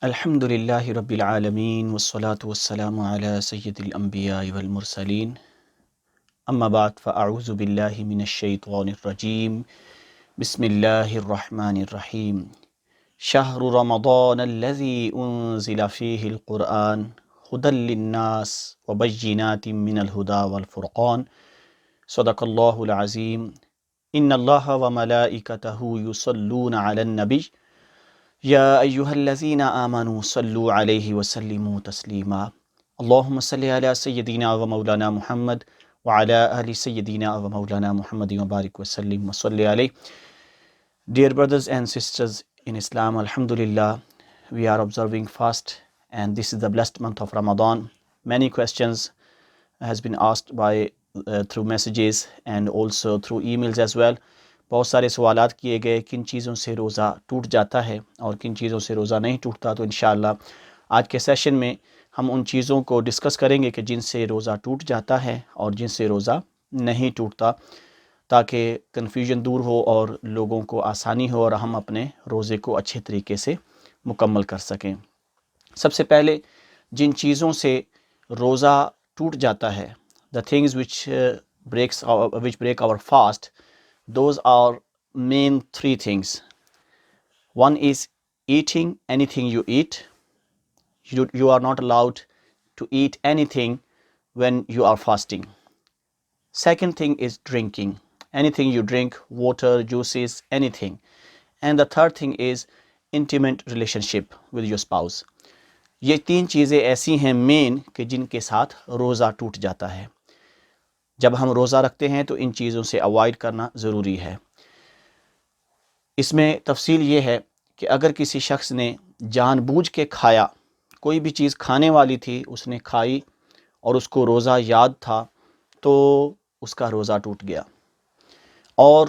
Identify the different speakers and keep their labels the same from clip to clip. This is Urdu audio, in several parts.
Speaker 1: الحمد للہ رب العالمین والصلاة والسلام علی سید الانبیاء والمرسلین اما بعد فاعوذ باللہ من الشیطان الرجیم بسم اللہ الرحمن الرحیم شہر رمضان الذی انزل فیہ القرآن ھدی للناس وبینات من الھدی والفرقان صدق اللہ العظیم ان اللہ وملائکتہ یصلون علی النبی یا ایہا الذین آمنوا صلوا علیہ وسلموا تسلیما اللہم صلی علی سیدنا و مولانا محمد وعلی آل سیدنا و مولانا محمد وبارک وسلم وصلی علیہ. Dear brothers and sisters in Islam, Alhamdulillah, we are observing fast and this is the blessed month of Ramadan. Many questions has been asked by through messages and also through emails as well. بہت سارے سوالات کیے گئے کن چیزوں سے روزہ ٹوٹ جاتا ہے اور کن چیزوں سے روزہ نہیں ٹوٹتا. تو انشاءاللہ آج کے سیشن میں ہم ان چیزوں کو ڈسکس کریں گے کہ جن سے روزہ ٹوٹ جاتا ہے اور جن سے روزہ نہیں ٹوٹتا، تاکہ کنفیوژن دور ہو اور لوگوں کو آسانی ہو اور ہم اپنے روزے کو اچھے طریقے سے مکمل کر سکیں. سب سے پہلے جن چیزوں سے روزہ ٹوٹ جاتا ہے، the things which break our fast, those are main three things. One is eating anything you eat. You are not allowed to eat anything when you are fasting. Second thing is drinking. Anything you drink, water, juices, anything. And the third thing is intimate relationship with your spouse. یہ تین چیزیں ایسی ہیں مین کہ جن کے ساتھ روزہ ٹوٹ جاتا ہے. جب ہم روزہ رکھتے ہیں تو ان چیزوں سے اوائڈ کرنا ضروری ہے. اس میں تفصیل یہ ہے کہ اگر کسی شخص نے جان بوجھ کے کھایا، کوئی بھی چیز کھانے والی تھی اس نے کھائی اور اس کو روزہ یاد تھا تو اس کا روزہ ٹوٹ گیا. اور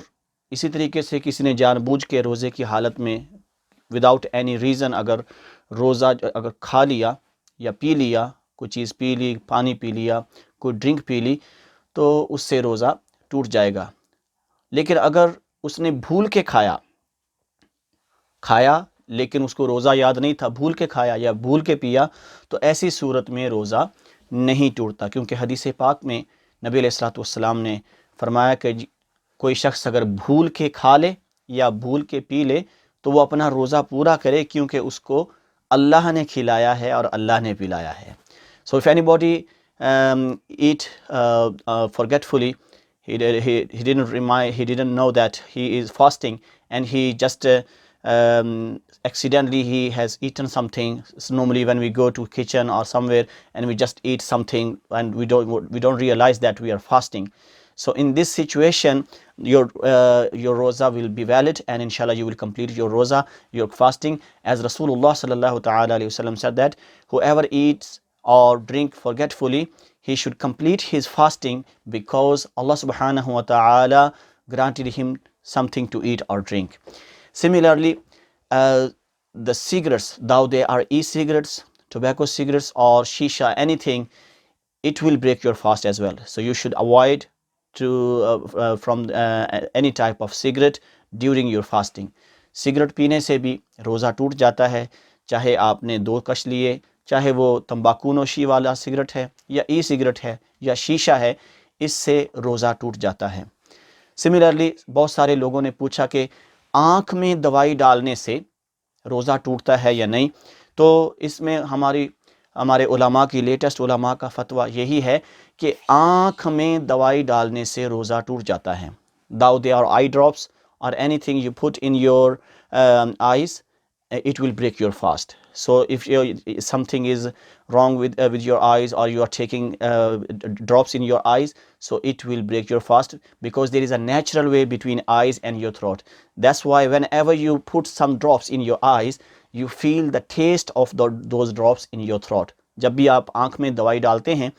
Speaker 1: اسی طریقے سے کسی نے جان بوجھ کے روزے کی حالت میں وداؤٹ اینی ریزن اگر کھا لیا یا پی لیا، کوئی چیز پی لی، پانی پی لیا، کوئی ڈرنک پی لی، تو اس سے روزہ ٹوٹ جائے گا. لیکن اگر اس نے بھول کے کھایا لیکن اس کو روزہ یاد نہیں تھا، بھول کے کھایا یا بھول کے پیا، تو ایسی صورت میں روزہ نہیں ٹوٹتا. کیونکہ حدیث پاک میں نبی علیہ الصلوۃ والسلام نے فرمایا کہ کوئی شخص اگر بھول کے کھا لے یا بھول کے پی لے تو وہ اپنا روزہ پورا کرے، کیونکہ اس کو اللہ نے کھلایا ہے اور اللہ نے پلایا ہے. So if anybody eat forgetfully, he didn't know that he is fasting and he just accidentally he has eaten something. So normally when we go to kitchen or somewhere and we just eat something and we don't realize that we are fasting. So in this situation your roza will be valid and inshallah you will complete your roza, your fasting, as Rasulullah sallallahu ta'ala alayhi wasallam said that whoever eats or drink forgetfully, he should complete his fasting because Allah subhanahu wa ta'ala granted him something to eat or drink. Similarly, the cigarettes, though they are e-cigarettes, tobacco cigarettes or shisha, anything, it will break your fast as well. So you should avoid from any type of cigarette during your fasting. Cigarette پینے سے بھی روزہ ٹوٹ جاتا ہے، چاہے آپ نے 2 کش لیے، چاہے وہ تمباکو نوشی والا سگریٹ ہے یا ای سگریٹ ہے یا شیشہ ہے، اس سے روزہ ٹوٹ جاتا ہے. سملرلی بہت سارے لوگوں نے پوچھا کہ آنکھ میں دوائی ڈالنے سے روزہ ٹوٹتا ہے یا نہیں. تو اس میں ہمارے علماء کی لیٹسٹ علماء کا فتویٰ یہی ہے کہ آنکھ میں دوائی ڈالنے سے روزہ ٹوٹ جاتا ہے. though they are eye drops or anything you put in your eyes, it will break your fast. So if something is wrong with your eyes or you are taking drops in your eyes, so it will break your fast because there is a natural way between eyes and your throat. That's why whenever you put some drops in your eyes, you feel the taste of those drops in your throat. جب بھی آپ آنکھ میں دوائی ڈالتے ہیں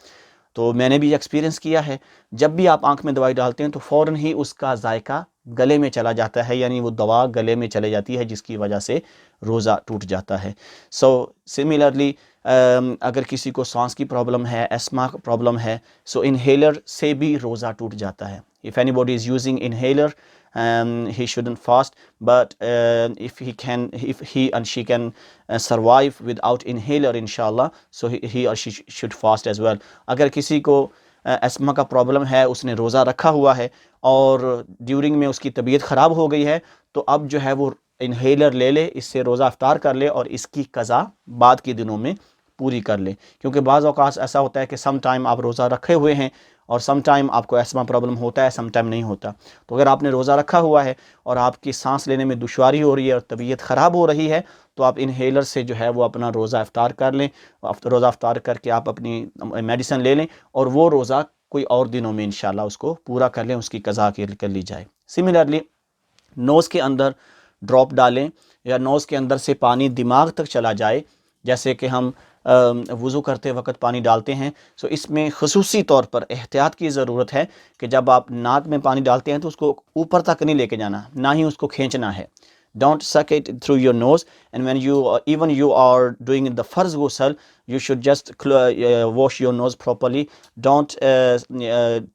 Speaker 1: تو میں نے بھی ایکسپیرینس کیا ہے، جب بھی آپ آنکھ میں دوائی ڈالتے ہیں تو فوراً ہی اس کا ذائقہ گلے میں چلا جاتا ہے، یعنی وہ دوا گلے میں چلے جاتی ہے جس کی وجہ سے روزہ ٹوٹ جاتا ہے. سو سملرلی اگر کسی کو سانس کی پرابلم ہے، ایسما پرابلم ہے، سو انہیلر سے بھی روزہ ٹوٹ جاتا ہے. If anybody is using inhaler he shouldn't fast, but if he and she can survive without inhaler inshallah, so he or she should fast as well. اگر کسی کو اسما کا پرابلم ہے, اس نے روزہ رکھا ہوا ہے اور ڈیورنگ میں اس کی طبیعت خراب ہو گئی ہے, تو اب جو ہے وہ انہیلر لے لے, اس سے روزہ افطار کر لے اور اس کی قضا بعد کے دنوں میں پوری کر لے. کیونکہ بعض اوقات ایسا ہوتا ہے کہ سم ٹائم آپ روزہ رکھے ہوئے ہیں اور سم ٹائم آپ کو ایسما پرابلم ہوتا ہے, سم ٹائم نہیں ہوتا. تو اگر آپ نے روزہ رکھا ہوا ہے اور آپ کی سانس لینے میں دشواری ہو رہی ہے اور طبیعت خراب ہو رہی ہے, تو آپ انہیلر سے جو ہے وہ اپنا روزہ افطار کر لیں. روزہ افطار کر کے آپ اپنی میڈیسن لے لیں اور وہ روزہ کوئی اور دنوں میں انشاءاللہ اس کو پورا کر لیں, اس کی قضا کر لی جائے. سملرلی نوز کے اندر ڈراپ ڈالیں یا نوز کے اندر سے پانی دماغ تک چلا جائے, جیسے کہ ہم وضو کرتے وقت پانی ڈالتے ہیں. سو اس میں خصوصی طور پر احتیاط کی ضرورت ہے کہ جب آپ ناک میں پانی ڈالتے ہیں تو اس کو اوپر تک نہیں لے کے جانا, نہ ہی اس کو کھینچنا ہے. Don't suck it through your nose, and when even you are doing the farz ghusl, you should just wash your nose properly. Don't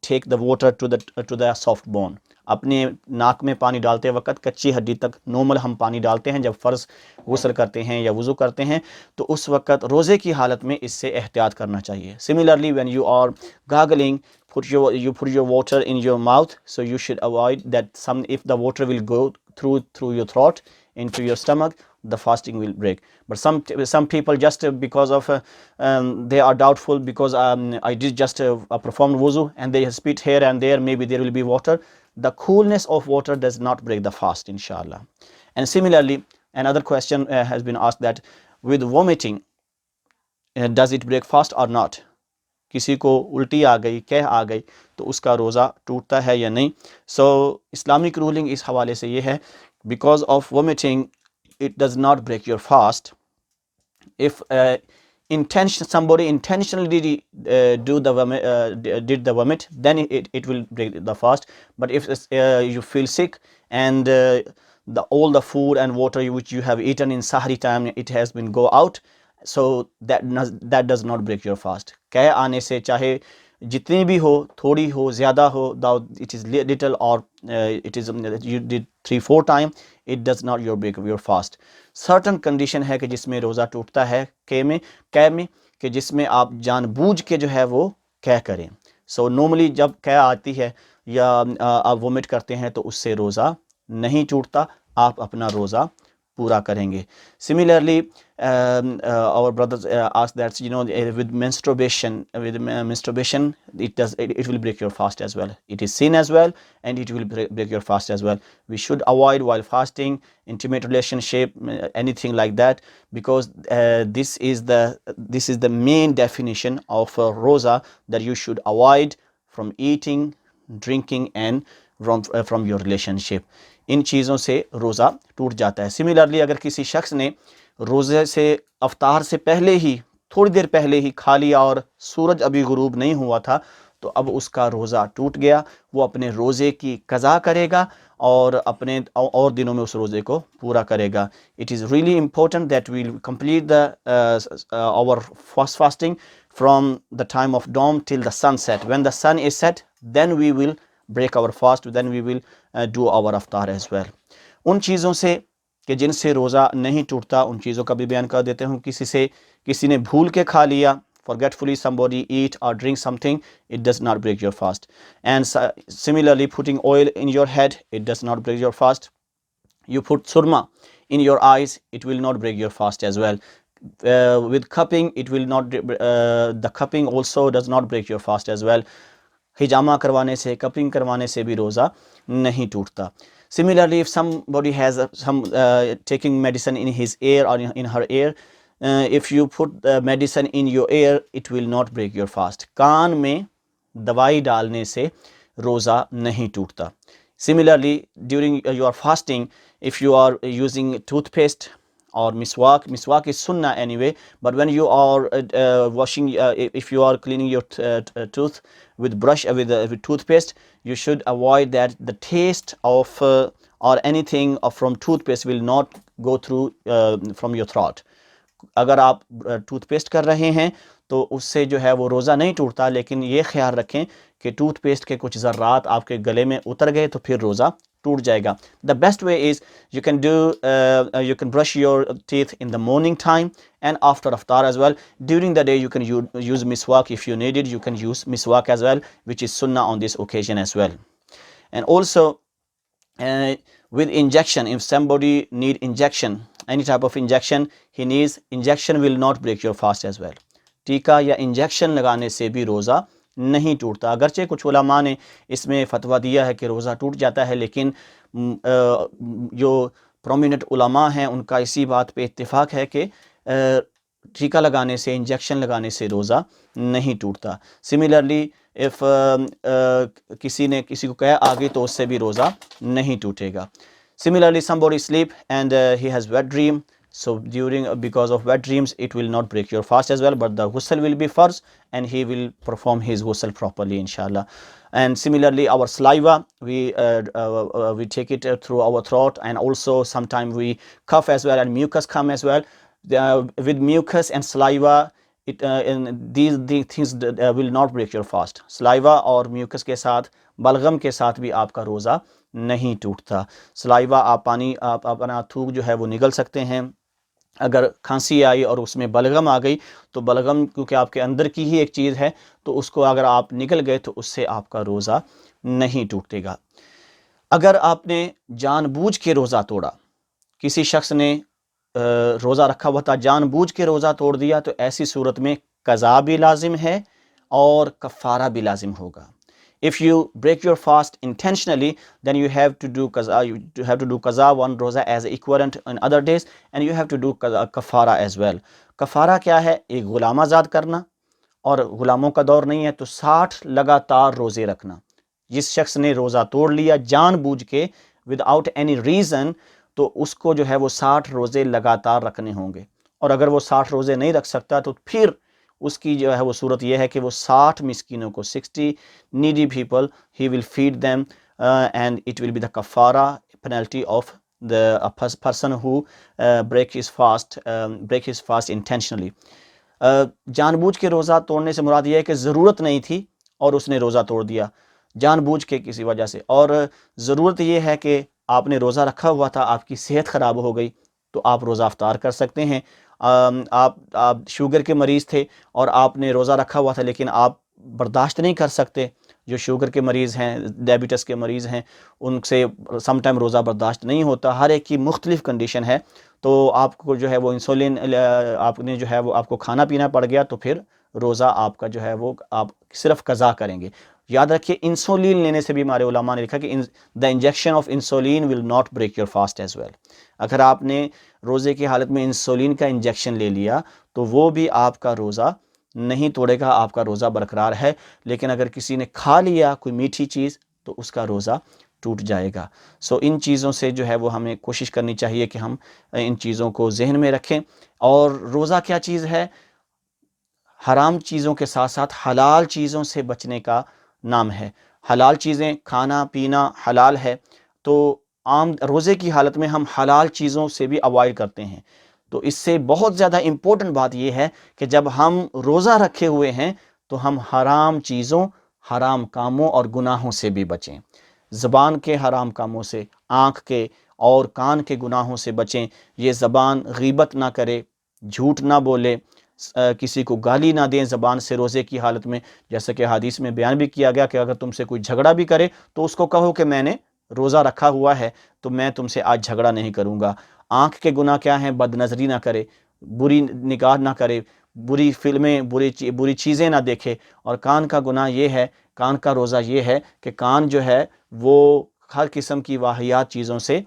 Speaker 1: take the water to the soft bone. اپنے ناک میں پانی ڈالتے وقت کچی ہڈی تک نارمل ہم پانی ڈالتے ہیں جب فرض غسل کرتے ہیں یا وضو کرتے ہیں, تو اس وقت روزے کی حالت میں اس سے احتیاط کرنا چاہیے. Similarly, when you are gargling, you put your water in your mouth, so you should avoid that. If the water will go through your throat into your stomach, the fasting will break. But some people just because of they are doubtful, because I did just perform wuzu and they spit here and there, maybe there will be water. The coolness of water does not break the fast, inshallah. And similarly, another question has been asked that with vomiting, does it break fast or not? کسی کو الٹی آ گئی, کہہ آ گئی, تو اس کا روزہ ٹوٹتا ہے یا نہیں. سو اسلامک رولنگ اس حوالے سے یہ ہے, because of vomiting it does not break your fast. If somebody intentionally did the vomit, then it will break the fast. But if you feel sick and all the food and water which you have eaten in sahri time, it has been go out, so that does not break your fast. کہہ آنے سے چاہے جتنی بھی ہو, تھوڑی ہو, زیادہ ہو, it is little or it is you did 3-4 times, it does not break your fast. Certain condition ہے کہ جس میں روزہ ٹوٹتا ہے کہہ میں کہ جس میں آپ جان بوجھ کے جو ہے وہ کہہ کریں. سو نارملی جب کہہ آتی ہے یا آپ وومٹ کرتے ہیں تو اس سے روزہ نہیں ٹوٹتا, آپ اپنا روزہ پورا کریں گے. Similarly, our brothers ask that, with menstruation, it will break your fast as well. It is sin as well, and it will break your fast as well. We should avoid while fasting intimate relationship, anything like that, because this is the main definition of roza, that you should avoid from eating, drinking, and from your relationship. ان چیزوں سے روزہ ٹوٹ جاتا ہے. سملرلی اگر کسی شخص نے روزے سے افطار سے پہلے ہی تھوڑی دیر پہلے ہی کھا لیا اور سورج ابھی غروب نہیں ہوا تھا, تو اب اس کا روزہ ٹوٹ گیا, وہ اپنے روزے کی قضا کرے گا اور اپنے اور دنوں میں اس روزے کو پورا کرے گا. It is really important that we complete our fasting from the time of dawn till the sunset. When the sun is set, then we will break our fast, then we will do our افطار as well. ان چیزوں سے کہ جن سے روزہ نہیں ٹوٹتا, ان چیزوں کا بھی بیان کر دیتے ہوں. کسی نے بھول کے کھا لیا, forgetfully somebody eat or drink something, it does not break your fast. And similarly, putting oil in your head, it does not break your fast. You put surma in your eyes, it will not break your fast as well. With cupping, it will not, the cupping also does not break your fast as well. ہجامہ کروانے سے, کپنگ کروانے سے بھی روزہ نہیں ٹوٹتا. Similarly, if somebody has some taking medicine in his ear or in her ear, if you put medicine in your ear, it will not break your fast. کان میں دوائی ڈالنے سے روزہ نہیں ٹوٹتا. Similarly, during your fasting, if you are using toothpaste or miswak is sunnah anyway, but when you are washing, if you are cleaning your tooth with brush, with toothpaste, you should avoid that. The taste of or anything from toothpaste will not go through from your throat. اگر آپ ٹوتھ پیسٹ کر رہے ہیں تو اس سے جو ہے وہ روزہ نہیں ٹوٹتا, لیکن یہ خیال رکھیں کہ ٹوتھ پیسٹ کے کچھ ذرات آپ کے گلے میں اتر گئے تو پھر روزہ ٹوٹ جائے گا. The best way is you can brush your teeth in the morning time and after iftar as well. During the day you can use miswak if you need it. You can use miswak as well, which is sunnah on this occasion as well. And also with injection, if somebody need injection, any type of injection he needs, injection will not break your fast as well. ٹیکا یا انجیکشن لگانے سے بھی روزہ نہیں ٹوٹتا. اگرچہ کچھ علماء نے اس میں فتویٰ دیا ہے کہ روزہ ٹوٹ جاتا ہے، لیکن جو پرومیننٹ علماء ہیں ان کا اسی بات پہ اتفاق ہے کہ ٹیکا لگانے سے، انجیکشن لگانے سے روزہ نہیں ٹوٹتا. سملرلی اف کسی نے کسی کو کہا آگے تو اس سے بھی روزہ نہیں ٹوٹے گا. Similarly, somebody sleep and he has wet dream. So because of wet dreams, it will not break your fast as well, but the ghusl will be first and he will perform his ghusl properly, inshallah. And similarly, our saliva, we take it through our throat, and also sometimes we cough as well, and mucus come as well. With mucus and saliva, these things will not break your fast. Saliva اور mucus کے ساتھ، بلغم کے ساتھ بھی آپ کا روزہ نہیں ٹوٹتا. سلائیوا آپ پانی، آپ اپنا تھوک جو ہے وہ نگل سکتے ہیں. اگر کھانسی آئی اور اس میں بلغم آ گئی تو بلغم کیونکہ آپ کے اندر کی ہی ایک چیز ہے تو اس کو اگر آپ نگل گئے تو اس سے آپ کا روزہ نہیں ٹوٹے گا. اگر آپ نے جان بوجھ کے روزہ توڑا، کسی شخص نے روزہ رکھا ہوا تھا جان بوجھ کے روزہ توڑ دیا، تو ایسی صورت میں قضا بھی لازم ہے اور کفارہ بھی لازم ہوگا. If you break your fast intentionally, then you have to do qaza. You have to do qaza one roza as equivalent in other days, and you have to do kafara as well. کفارہ کیا ہے؟ ایک غلام آزاد کرنا، اور غلاموں کا دور نہیں ہے تو 60 لگاتار روزے رکھنا. جس شخص نے روزہ توڑ لیا جان بوجھ کے وداؤٹ اینی ریزن، تو اس کو جو ہے وہ 60 روزے لگاتار رکھنے ہوں گے. اور اگر وہ 60 روزے نہیں رکھ سکتا تو پھر اس کی جو ہے وہ صورت یہ ہے کہ وہ 60 مسکینوں کو، 60 needy people, he will feed them and it will be the kafara penalty of the person who break his fast intentionally. جان بوجھ کے روزہ توڑنے سے مراد یہ ہے کہ ضرورت نہیں تھی اور اس نے روزہ توڑ دیا جان بوجھ کے کسی وجہ سے. اور ضرورت یہ ہے کہ آپ نے روزہ رکھا ہوا تھا، آپ کی صحت خراب ہو گئی تو آپ روزہ افطار کر سکتے ہیں. آپ شوگر کے مریض تھے اور آپ نے روزہ رکھا ہوا تھا لیکن آپ برداشت نہیں کر سکتے. جو شوگر کے مریض ہیں، ڈائبٹس کے مریض ہیں، ان سے سم ٹائم روزہ برداشت نہیں ہوتا. ہر ایک کی مختلف کنڈیشن ہے، تو آپ کو جو ہے وہ انسولین آپ نے جو ہے وہ آپ کو کھانا پینا پڑ گیا تو پھر روزہ آپ کا جو ہے وہ آپ صرف قضا کریں گے. یاد رکھیے انسولین لینے سے بھی ہمارے علماء نے لکھا کہ the injection of insulin will not break your fast as well. اگر آپ نے روزے کی حالت میں انسولین کا انجیکشن لے لیا تو وہ بھی آپ کا روزہ نہیں توڑے گا، آپ کا روزہ برقرار ہے. لیکن اگر کسی نے کھا لیا کوئی میٹھی چیز تو اس کا روزہ ٹوٹ جائے گا. سو ان چیزوں سے جو ہے وہ ہمیں کوشش کرنی چاہیے کہ ہم ان چیزوں کو ذہن میں رکھیں. اور روزہ کیا چیز ہے؟ حرام چیزوں کے ساتھ ساتھ حلال چیزوں سے بچنے کا نام ہے. حلال چیزیں کھانا پینا حلال ہے، تو عام روزے کی حالت میں ہم حلال چیزوں سے بھی اوائڈ کرتے ہیں. تو اس سے بہت زیادہ امپورٹنٹ بات یہ ہے کہ جب ہم روزہ رکھے ہوئے ہیں تو ہم حرام چیزوں، حرام کاموں اور گناہوں سے بھی بچیں. زبان کے حرام کاموں سے، آنکھ کے اور کان کے گناہوں سے بچیں. یہ زبان غیبت نہ کرے، جھوٹ نہ بولے، کسی کو گالی نہ دیں زبان سے روزے کی حالت میں. جیسا کہ حدیث میں بیان بھی کیا گیا کہ اگر تم سے کوئی جھگڑا بھی کرے تو اس کو کہو کہ میں نے روزہ رکھا ہوا ہے تو میں تم سے آج جھگڑا نہیں کروں گا. آنکھ کے گناہ کیا ہیں؟ بد نظری نہ کرے، بری نگاہ نہ کرے، بری فلمیں، بری چیزیں نہ دیکھے. اور کان کا گناہ یہ ہے، کان کا روزہ یہ ہے کہ کان جو ہے وہ ہر قسم کی واہیات چیزوں سے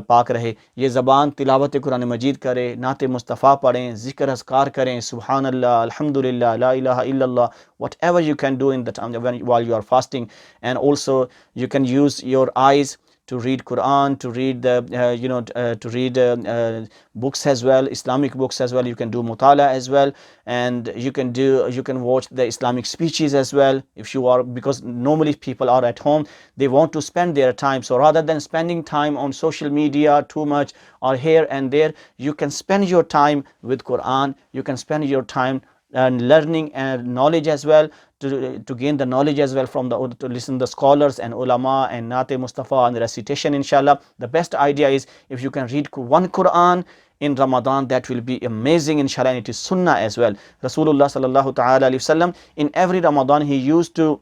Speaker 1: پاک رہے. یہ زبان تلاوت قرآن مجید کرے، نعت مصطفیٰ پڑھیں، ذکر اذکار کریں، سبحان اللہ، الحمدللہ، لا الہ الا اللہ, whatever you can do in the time while you are fasting. And also you can use your eyes to read Quran, to read to read books as well, Islamic books as well. You can do mutala as well, and you can watch the Islamic speeches as well if you are, because normally people are at home, they want to spend their time. So rather than spending time on social media too much or here and there, you can spend your time with Quran. You can spend your time and learning and knowledge as well, to gain the knowledge as well from to listen the scholars and ulama and Naate Mustafa and the recitation, inshallah. The best idea is if you can read one Quran in Ramadan, that will be amazing, inshallah. And it is sunnah as well. Rasulullah sallallahu ta'ala alayhi wasallam, in every Ramadan he used to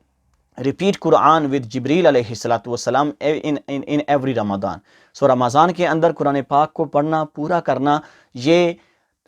Speaker 1: repeat Quran with Jibreel alayhi salatu wasalam in every Ramadan. So Ramadan کے اندر قرآن پاک کو پڑھنا پورا کرنا یہ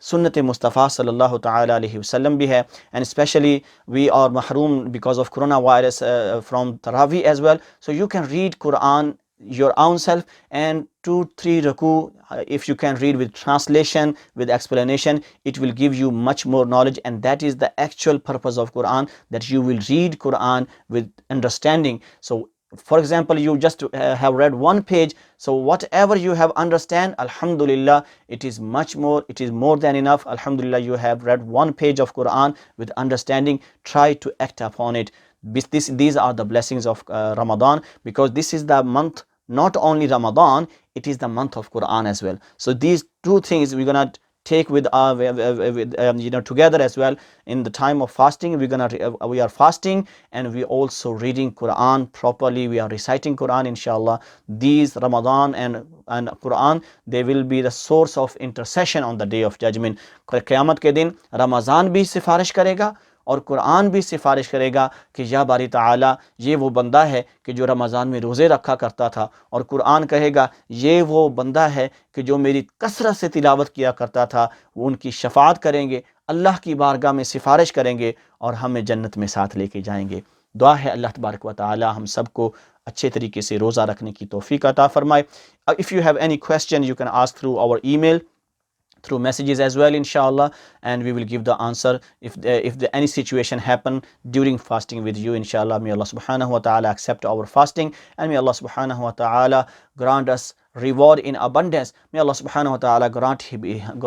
Speaker 1: سنت مصطفیٰ صلی اللہ تعالی علیہ وسلم بھی ہے. And especially we are mahroom because of coronavirus from Taraweeh as well. So you can read Quran your own self, and 2-3 raku, if you can read with translation, with explanation, it will give you much more knowledge. And that is the actual purpose of Quran, that you will read Quran with understanding. So for example, you just have read one page, so whatever you have understand, alhamdulillah, it is much more, it is more than enough. Alhamdulillah, you have read one page of Quran with understanding. Try to act upon it. These are the blessings of Ramadan, because this is the month, not only Ramadan, it is the month of Quran as well. So these two things we're gonna take with together as well. In the time of fasting, we are fasting, and we also reading Quran properly. We are reciting Quran, inshallah. These Ramadan and Quran, they will be the source of intercession on the day of judgment. قیامت کے دن رمضان بھی سفارش کرے گا اور قرآن بھی سفارش کرے گا کہ یا باری تعالیٰ، یہ وہ بندہ ہے کہ جو رمضان میں روزے رکھا کرتا تھا، اور قرآن کہے گا یہ وہ بندہ ہے کہ جو میری کثرت سے تلاوت کیا کرتا تھا. وہ ان کی شفاعت کریں گے، اللہ کی بارگاہ میں سفارش کریں گے، اور ہمیں جنت میں ساتھ لے کے جائیں گے. دعا ہے اللہ تبارک و تعالیٰ ہم سب کو اچھے طریقے سے روزہ رکھنے کی توفیق عطا فرمائے. If you have any question, you can ask through our email, through messages as well, inshallah, and we will give the answer if any situation happen during fasting with you, inshallah. May Allah subhanahu wa ta'ala accept our fasting, and may Allah subhanahu wa ta'ala grant us reward in abundance. May Allah subhanahu wa ta'ala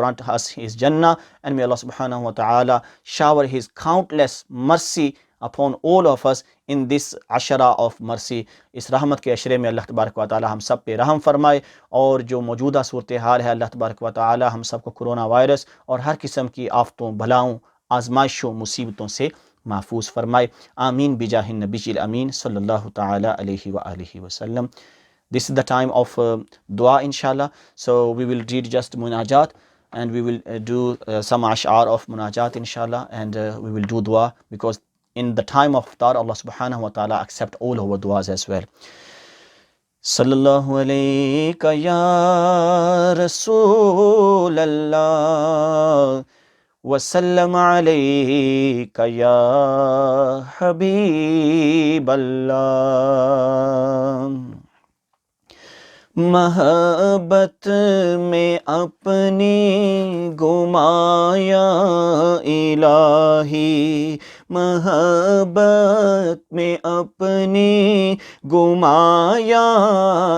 Speaker 1: grant us his Jannah, and may Allah subhanahu wa ta'ala shower his countless mercy upon all of us in this Ishrah of mercy. اس رحمت کے عشرے میں اللہ تبارک و تعالی ہم سب پہ رحم فرمائے، اور جو موجودہ صورتحال ہے اللہ تبارک و تعالی ہم سب کو کرونا وائرس اور ہر قسم کی آفتوں، بلاؤں، آزمائشوں، مصیبتوں سے محفوظ فرمائے. آمین بجاہ النبی الامین صلی اللہ تعالی علیہ وآلہ وسلم. This is the time of dua, inshallah. So we will read just munajat, and we will do some ash'ar of munajat, inshallah, and we will do dua, because in the time of iftar, Allah subhanahu wa ta'ala accept all our duas as well. Sallallahu alayka ya Rasul Allah, wa sallam alayka ya Habib Allah. محبت میں اپنی گمایا الہی، محبت میں اپنی گمایا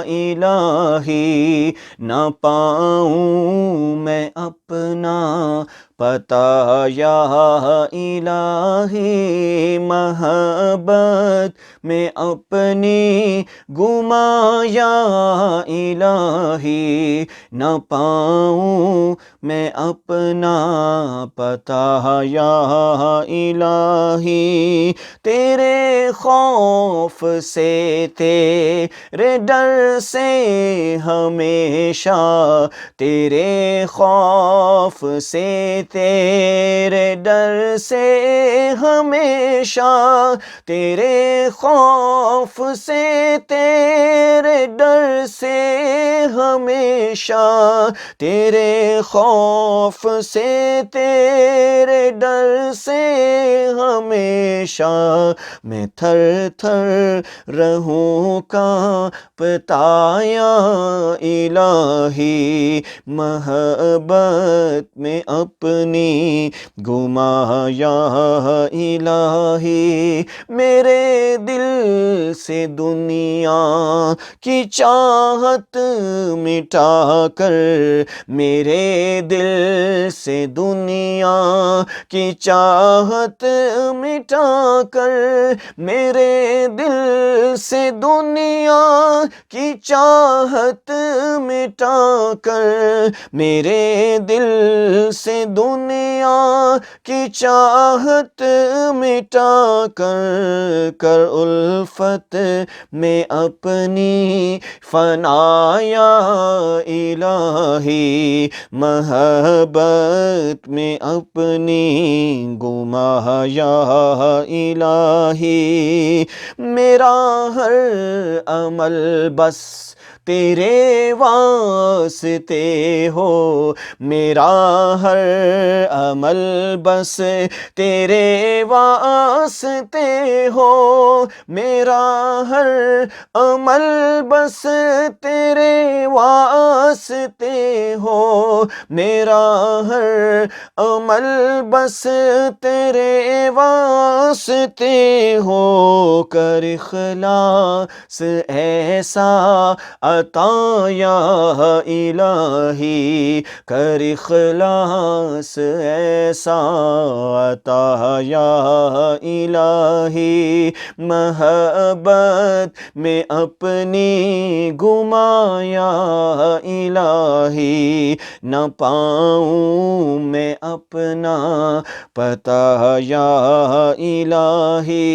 Speaker 1: الہی، نہ پاؤں میں اپنا پتہ یا الہی، محبت میں اپنی گمایا الہی، نہ پاؤں میں اپنا پتہ یا الہی، تیرے خوف سے تیرے ڈر سے ہمیشہ، تیرے خوف سے تیرے ڈر سے ہمیشہ، تیرے خوف سے تیرے ڈر سے ہمیشہ، تیرے خوف سے تیرے ڈر سے ہمیشہ، میں تھر تھر رہوں کانپتا یا الہی، محبت میں اپنی گمایا الہی، میرے دل سے دنیا کی چاہت مٹا کر، میرے دل سے دنیا کی چاہت مٹا کر، میرے دل سے دنیا کی چاہت مٹا کر، میرے دل سے دنیا کی چاہت مٹا کر الفت میں اپنی فنا یا الہی، محبت میں اپنی گما یا الہی، میرا ہر عمل بس تیرے واسطے ہو، میرا ہر عمل بس تیرے واسطے ہو، میرا ہر عمل بس تیرے واسطے ہو، میرا ہر عمل بس تیرے واسطے ہو، کر اخلاص ایسا عطا یا الہی، کر اخلاص ایسا عطا یا الہی، محبت میں اپنی گما یا الہی، نہ پاؤں میں اپنا پتہ یا الہی،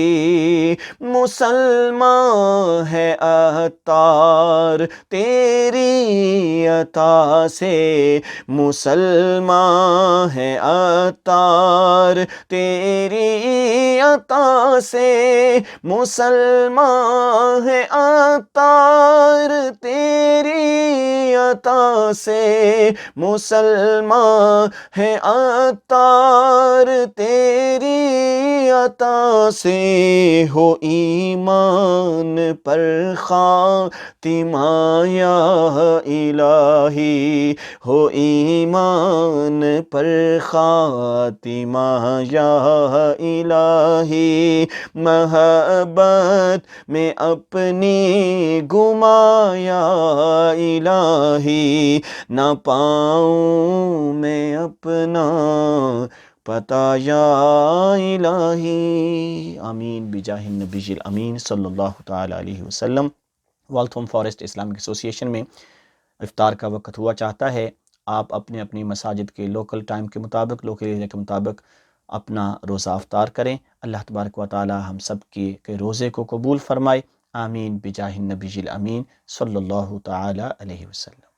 Speaker 1: مسلمان ہے عطار تیری عطا سے، مسلمان ہے عطار تیری عطا سے، مسلمان ہے عطار تیری عطا سے، مسلمان ہے عطار تیری عطا سے، ہو ایمان پر خاتمہ یا الہی، ہو ایمان پر خاتمہ یا الہی، محبت میں اپنی گما یا الہی، نہ پاؤں میں اپنا پتہ یا الہی، آمین بجاہ النبی الامین صلی اللہ تعالی علیہ وسلم۔ والتھم فارسٹ اسلامک ایسوسی ایشن میں افطار کا وقت ہوا چاہتا ہے، آپ اپنے اپنی مساجد کے لوکل ٹائم کے مطابق، لوکل ایریا کے مطابق اپنا روزہ افطار کریں۔ اللہ تبارک و تعالی ہم سب کے روزے کو قبول فرمائے، آمین بجاہ النبی الامین صلی اللہ تعالی علیہ وسلم۔